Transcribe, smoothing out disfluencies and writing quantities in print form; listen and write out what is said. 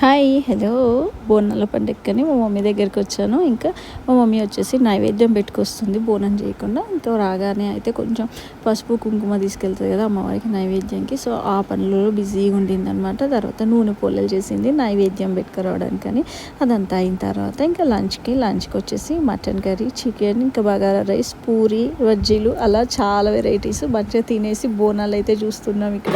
Hi hello బోనాల పండుగకని మా mummy దగ్గరికి వచ్చాను. ఇంకా మా మమ్మీ వచ్చేసి నైవేద్యం పెట్టుకొస్తుంది బోనం చేయకుండా. ఇంకా రాగానే అయితే కొంచెం పసుపు కుంకుమ తీసుకెళ్తుంది కదా అమ్మవారికి నైవేద్యంకి. సో ఆ పనులలో బిజీగా ఉండింది అనమాట. తర్వాత నూనె పొల్లలు చేసింది నైవేద్యం పెట్టుకురావడానికని. అదంతా అయిన తర్వాత ఇంకా లంచ్కి వచ్చేసి మటన్ కర్రీ, చికెన్, ఇంకా బగారా రైస్, పూరి, బజ్జీలు అలా చాలా వెరైటీస్ మంచిగా తినేసి బోనాలు అయితే చూస్తున్నాం ఇక్కడ.